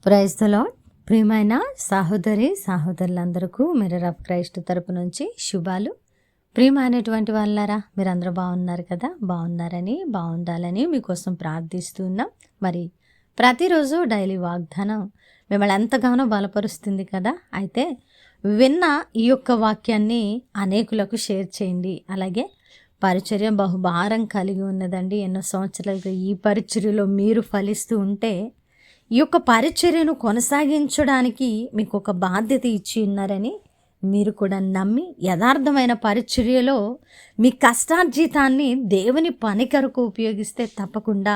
Praise the lord. ప్రియమైన సహోదరులందరికీ mirror of Christ తరపు నుంచి శుభాలు. ప్రియమైనటువంటి వాళ్ళారా, మీరందరూ బాగున్నారు కదా? బాగుండాలని మీకోసం ప్రార్థిస్తున్నాం. మరి ప్రతిరోజు డైలీ వాగ్దానం మిమ్మల్ని ఎంతగానో బలపరుస్తుంది కదా. అయితే విన్న ఈ యొక్క వాక్యాన్ని అనేకులకు షేర్ చేయండి. అలాగే పరిచర్య బహుభారం కలిగి ఉన్నదండి. ఎన్నో సంవత్సరాలుగా ఈ పరిచర్యలో మీరు ఫలిస్తూ ఉంటే ఈ యొక్క పరిచర్యను కొనసాగించడానికి మీకు ఒక బాధ్యత ఇచ్చి ఉన్నారని మీరు కూడా నమ్మి యథార్థమైన పరిచర్యలో మీ కష్టార్జితాన్ని దేవుని పని కొరకు ఉపయోగిస్తే తప్పకుండా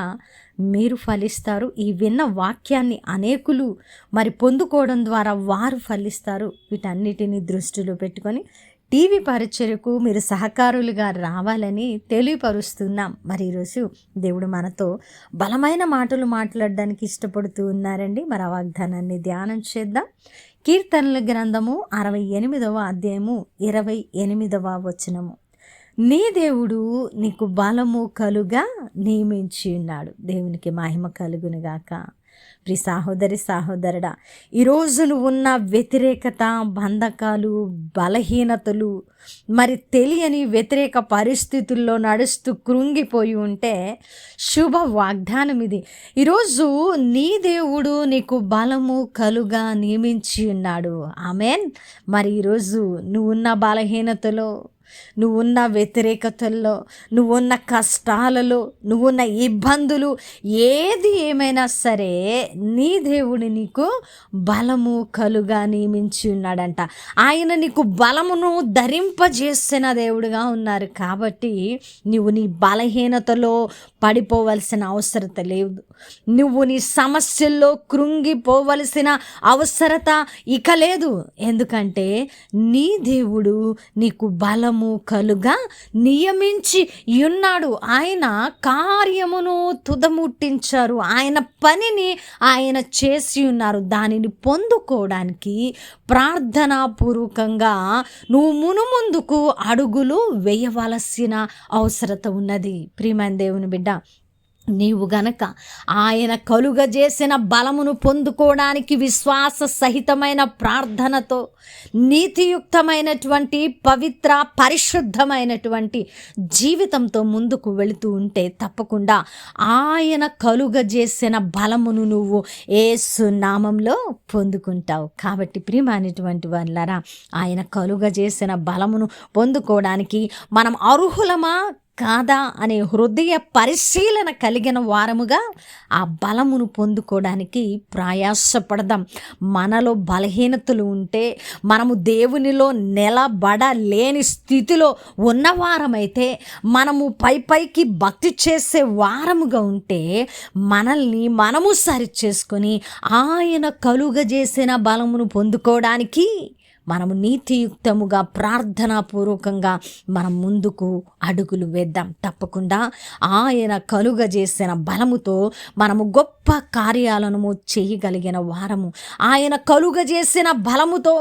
మీరు ఫలిస్తారు. ఈ విన్న వాక్యాన్ని అనేకులు మరి పొందుకోవడం ద్వారా వారు ఫలిస్తారు. వీటన్నిటిని దృష్టిలో పెట్టుకొని టీవీ పరిచర్యకు మీరు సహకారులుగా రావాలని తెలియపరుస్తున్నాం. మరి ఈరోజు దేవుడు మనతో బలమైన మాటలు మాట్లాడడానికి ఇష్టపడుతూ ఉన్నారండి. మరి ఆ వాగ్దానాన్ని ధ్యానం చేద్దాం. కీర్తనల గ్రంథము 68వ అధ్యాయము 28వ వచనము. నీ దేవుడు నీకు బలము కలుగా నియమించి ఉన్నాడు. దేవునికి మహిమ కలుగునుగాక. ప్రియ సహోదరుడా, ఈరోజు నువ్వు ఉన్న వ్యతిరేకత, బంధకాలు, బలహీనతలు, మరి తెలియని వ్యతిరేక పరిస్థితుల్లో నడుస్తూ కృంగిపోయి ఉంటే శుభ వాగ్దానం ఇది. ఈరోజు నీ దేవుడు నీకు బలము కలుగా నియమించి ఉన్నాడు. ఆమేన్. మరి ఈరోజు నువ్వున్న బలహీనతలో, నువ్వున్న వ్యతిరేకతల్లో, నువ్వున్న కష్టాలలో, నువ్వున్న ఇబ్బందులు ఏది ఏమైనా సరే నీ దేవుడు నీకు బలము కలుగా నియమించి ఉన్నాడంట. ఆయన నీకు బలమును ధరింపజేసిన దేవుడుగా ఉన్నారు. కాబట్టి నువ్వు నీ బలహీనతలో పడిపోవలసిన అవసరత లేదు. నువ్వు నీ సమస్యల్లో కృంగిపోవలసిన అవసరత ఇక లేదు. ఎందుకంటే నీ దేవుడు నీకు బలము కలుగా నియమించి ఉన్నాడు. ఆయన కార్యమును తుదముట్టించారు. ఆయన పనిని ఆయన చేసి ఉన్నారు. దానిని పొందుకోవడానికి ప్రార్థనాపూర్వకంగా నువ్వు మునుముందుకు అడుగులు వేయవలసిన అవసరత ఉన్నది. ప్రియమైన దేవుని బిడ్డ, నీవు గనక ఆయన కలుగజేసిన బలమును పొందుకోవడానికి విశ్వాస సహితమైన ప్రార్థనతో, నీతియుక్తమైనటువంటి పవిత్ర పరిశుద్ధమైనటువంటి జీవితంతో ముందుకు వెళుతూ ఉంటే తప్పకుండా ఆయన కలుగజేసిన బలమును నువ్వు యేసు నామంలో పొందుకుంటావు. కాబట్టి ప్రియమైనటువంటి వాళ్ళారా, ఆయన కలుగజేసిన బలమును పొందుకోవడానికి మనం అర్హులమా కాదా అనే హృదయ పరిశీలన కలిగిన వారముగా ఆ బలమును పొందుకోవడానికి ప్రయాసపడదాం. మనలో బలహీనతలు ఉంటే, మనము దేవునిలో నిలబడలేని స్థితిలో ఉన్నవారమైతే, మనము పైకి భక్తి చేసే వారముగా ఉంటే మనల్ని మనము సరిచేసుకొని ఆయన కలుగజేసిన బలమును పొందుకోవడానికి మనము నీతియుక్తముగా ప్రార్థనాపూర్వకంగా మనం ముందుకు అడుగులు వేద్దాం. తప్పకుండా ఆయన కలుగజేసిన బలముతో మనము గొప్ప కార్యాలను చేయగలిగిన వారము. ఆయన కలుగజేసిన బలముతో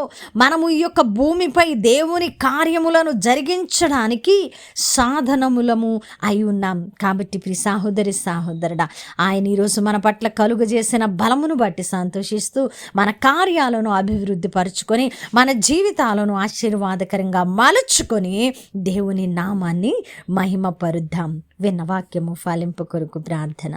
మనము ఈ యొక్క భూమిపై దేవుని కార్యములను జరిగించడానికి సాధనములము అయి ఉన్నాం. కాబట్టి ప్రియ సహోదరుడా, ఆయన ఈరోజు మన పట్ల కలుగజేసిన బలమును బట్టి సంతోషిస్తూ మన కార్యాలను అభివృద్ధి పరుచుకొని మన జీవితాలను ఆశీర్వాదకరంగా మలుచుకొని దేవుని నామాన్ని మహిమపరుద్దాం. విన్న వాక్యము ఫలింపు కొరకు ప్రార్థన.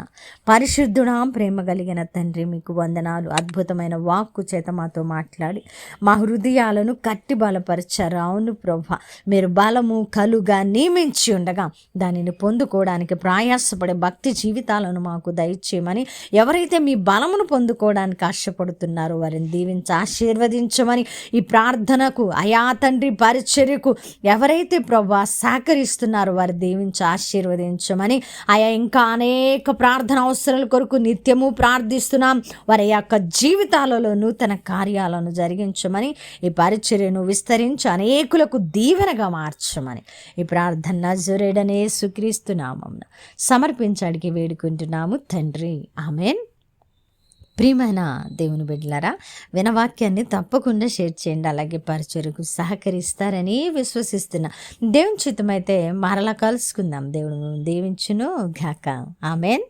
పరిశుద్ధుడా, ప్రేమ కలిగిన తండ్రి, మీకు వందనాలు. అద్భుతమైన వాక్కు చేత మాతో మాట్లాడి మా హృదయాలను కట్టి బలపరిచారు. అవును ప్రభా, మీరు బలము కలుగా నియమించి ఉండగా దానిని పొందుకోవడానికి ప్రయాసపడే భక్తి జీవితాలను మాకు దయచేయమని, ఎవరైతే మీ బలమును పొందుకోవడానికి ఆశపడుతున్నారో వారిని దీవించి ఆశీర్వదించమని, ఈ ప్రార్థనకు అయా తండ్రి పరిచర్యకు ఎవరైతే ప్రభా సహకరిస్తున్నారో వారు దీవించి ఆశీర్వదించమని, ఆయా ఇంకా అనేక ప్రార్థన అవసరాల కొరకు నిత్యము ప్రార్థిస్తున్నాం. వారి యొక్క జీవితాలలో నూతన కార్యాలను జరిగించమని, ఈ పరిచర్యను విస్తరించి అనేకులకు దీవెనగా మార్చమని ఈ ప్రార్థన నజరేయుడైన యేసుక్రీస్తు నామమున సమర్పించడానికి వేడుకుంటున్నాము తండ్రి. ఆమేన్. ప్రియమైన దేవుని బిడ్డలారా, వినవాక్యాన్ని తప్పకుండా షేర్ చేయండి. అలాగే పరిచర్యకు సహకరిస్తారని విశ్వసిస్తున్నా. దేవుని చిత్తమైతే మరలా కలుసుకుందాం. దేవుడు దీవించును గాక. ఆమేన్.